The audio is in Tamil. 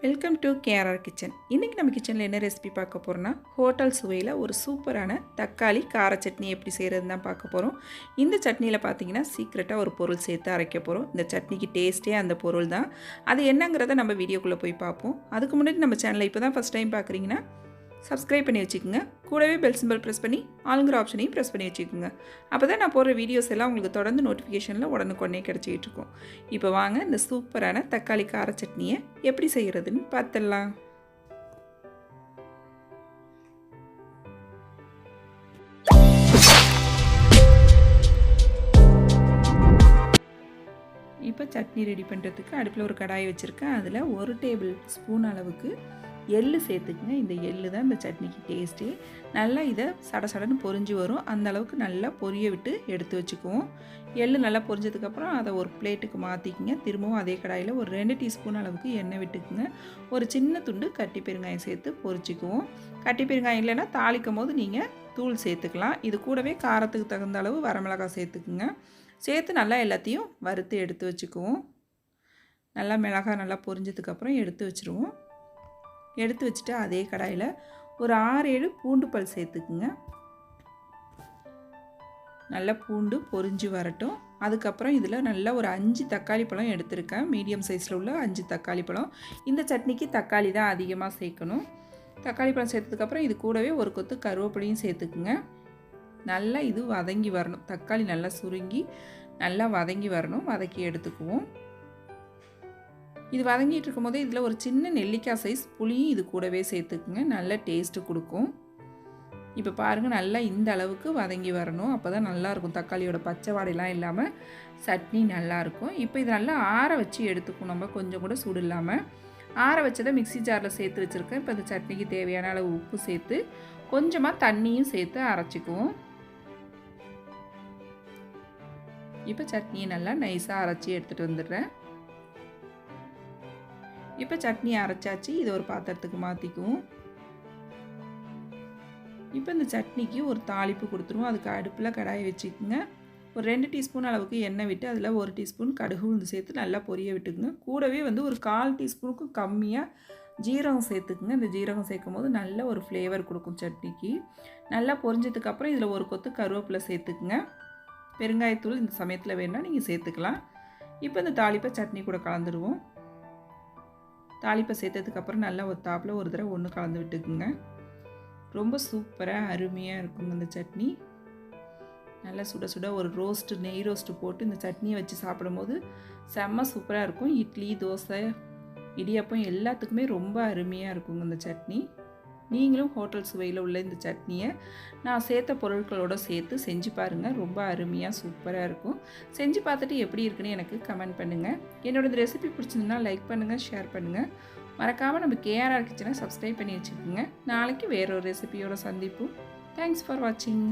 Welcome to KRR kitchen. இன்றைக்கி நம்ம கிச்சனில் என்ன ரெசிபி பார்க்க போகிறோன்னா, ஹோட்டல் சுவையில் ஒரு சூப்பரான தக்காளி கார சட்னி எப்படி செய்கிறதுன்னு தான் பார்க்க போகிறோம். இந்த சட்னியில் பார்த்தீங்கன்னா சீக்ரெட்டாக ஒரு பொருள் சேர்த்து அரைக்க போகிறோம். இந்த சட்னிக்கு டேஸ்ட்டே அந்த பொருள் தான். அது என்னங்கிறத நம்ம வீடியோக்குள்ளே போய் பார்ப்போம். அதுக்கு முன்னாடி நம்ம சேனலை இப்போ தான் ஃபஸ்ட் டைம் பார்க்குறீங்கன்னா சப்ஸ்கிரைப் பண்ணி வச்சுக்கோங்க. கூடவே பெல் சிம்பிள் ப்ரெஸ் பண்ணி ஆளுங்கிற ஆப்ஷனையும் ப்ரெஸ் பண்ணி வச்சுக்கோங்க. அப்போ தான் நான் போடுற வீடியோஸ் எல்லாம் உங்களுக்கு தொடர்ந்து நோட்டிஃபிகேஷனில் உடனுக்குடனே கிடச்சிக்கிட்டு இருக்கும். இப்போ வாங்க இந்த சூப்பரான தக்காளி கார சட்னியை எப்படி செய்கிறதுன்னு பார்த்துடலாம். இப்போ சட்னி ரெடி பண்ணுறதுக்கு அடுப்பில் ஒரு கடாயை வச்சுருக்கேன். அதில் 1 டேபிள் ஸ்பூன் அளவுக்கு எள்ளு சேர்த்துக்குங்க. இந்த எள்ளு தான் இந்த சட்னிக்கு டேஸ்ட்டு. நல்லா இதை சடசடன்னு பொரிஞ்சு வரும். அந்த அளவுக்கு நல்லா பொரிய விட்டு எடுத்து வச்சுக்குவோம். எள்ளு நல்லா பொரிஞ்சதுக்கப்புறம் அதை ஒரு பிளேட்டுக்கு மாற்றிக்குங்க. திரும்பவும் அதே கடாயில் ஒரு 2 டீஸ்பூன் அளவுக்கு எண்ணெய் விட்டுக்குங்க. ஒரு சின்ன துண்டு கட்டி பெருங்காயம் சேர்த்து பொரிச்சிக்குவோம். கட்டி பெருங்காயம் இல்லைன்னா தாளிக்கும் போது நீங்கள் தூள் சேர்த்துக்கலாம். இது கூடவே காரத்துக்கு தகுந்த அளவு வரமிளகாய் சேர்த்துக்குங்க. சேர்த்து நல்லா எல்லாத்தையும் வறுத்து எடுத்து வச்சுக்குவோம். நல்லா மிளகாய் நல்லா பொரிஞ்சதுக்கப்புறம் எடுத்து வச்சுருவோம். எடுத்து வச்சுட்டு அதே கடாயில் ஒரு 6-7 பூண்டு பல் சேர்த்துக்குங்க. நல்லா பூண்டு பொரிஞ்சு வரட்டும். அதுக்கப்புறம் இதில் நல்லா ஒரு 5 தக்காளி பழம் எடுத்திருக்கேன். மீடியம் சைஸில் உள்ள 5 தக்காளி பழம். இந்த சட்னிக்கு தக்காளி தான் அதிகமாக சேர்க்கணும். தக்காளி பழம் சேர்த்ததுக்கப்புறம் இது கூடவே ஒரு கொத்து கருவேப்பிலையும் சேர்த்துக்குங்க. நல்லா இது வதங்கி வரணும். தக்காளி நல்லா சுருங்கி நல்லா வதங்கி வரணும். வதக்கி எடுத்துக்குவோம். இது வதங்கிட்டு இருக்கும் போதே இதில் ஒரு சின்ன நெல்லிக்காய் சைஸ் புளியும் இது கூடவே சேர்த்துக்குங்க. நல்ல டேஸ்ட்டு கொடுக்கும். இப்போ பாருங்கள், நல்லா இந்த அளவுக்கு வதங்கி வரணும். அப்போ தான் நல்லாயிருக்கும். தக்காளியோட பச்சை வாடையெல்லாம் இல்லாமல் சட்னி நல்லாயிருக்கும். இப்போ இது நல்லா ஆற வச்சு எடுத்துக்கும். நம்ம கொஞ்சம் கூட சூடு இல்லாமல் ஆற வச்சதை மிக்ஸி ஜாரில் சேர்த்து வச்சுருக்கேன். இப்போ இந்த சட்னிக்கு தேவையான அளவு உப்பு சேர்த்து கொஞ்சமாக தண்ணியும் சேர்த்து அரைச்சிக்குவோம். இப்போ சட்னியை நல்லா நைஸாக அரைச்சி எடுத்துகிட்டு வந்துடுறேன். இப்போ சட்னி அரைச்சாச்சு. இதை ஒரு பாத்திரத்துக்கு மாற்றிக்குவோம். இப்போ இந்த சட்னிக்கு ஒரு தாளிப்பு கொடுத்துருவோம். அதுக்கு அடுப்பில் கடாயை வச்சுக்கோங்க. ஒரு 2 டீஸ்பூன் அளவுக்கு எண்ணெய் விட்டு அதில் 1 டீஸ்பூன் கடுகு உளுந்து சேர்த்து நல்லா பொரிய விட்டுக்குங்க. கூடவே ஒரு 1/4 டீஸ்பூனுக்கும் கம்மியாக ஜீரகம் சேர்த்துக்குங்க. இந்த ஜீரகம் சேர்க்கும் போது நல்ல ஒரு ஃப்ளேவர் கொடுக்கும் சட்னிக்கு. நல்லா பொரிஞ்சதுக்கப்புறம் இதில் ஒரு கொத்து கருவேப்பிலை சேர்த்துக்குங்க. பெருங்காயத்தூள் இந்த சமயத்தில் வேணால் நீங்கள் சேர்த்துக்கலாம். இப்போ இந்த தாளிப்பை சட்னி கூட கலந்துருவோம். தாளிப்பை சேர்த்ததுக்கப்புறம் நல்லா ஒத்தாப்பில் ஒரு தடவை ஒன்று கலந்து விட்டுக்குங்க. ரொம்ப சூப்பராக அருமையாக இருக்குங்க இந்த சட்னி. நல்லா சுட சுட ஒரு நெய் ரோஸ்ட்டு போட்டு இந்த சட்னியை வச்சு சாப்பிடும்போது செம்ம சூப்பராக இருக்கும். இட்லி, தோசை, இடியாப்பம் எல்லாத்துக்குமே ரொம்ப அருமையாக இருக்குங்க இந்த சட்னி. நீங்களும் ஹோட்டல் சுவையில் உள்ள இந்த சட்னியை நான் சேர்த்த பொருட்களோடு சேர்த்து செஞ்சு பாருங்கள். ரொம்ப அருமையாக சூப்பராக இருக்கும். செஞ்சு பார்த்துட்டு எப்படி இருக்குன்னு எனக்கு கமெண்ட் பண்ணுங்கள். என்னோட இந்த ரெசிபி பிடிச்சிருந்தா லைக் பண்ணுங்கள், ஷேர் பண்ணுங்கள். மறக்காமல் நம்ம கேஆர்ஆர் கிச்சனை சப்ஸ்கிரைப் பண்ணி வச்சுக்கோங்க. நாளைக்கு வேறொரு ரெசிபியோட சந்திப்போம். தேங்க்ஸ் ஃபார் வாட்சிங்.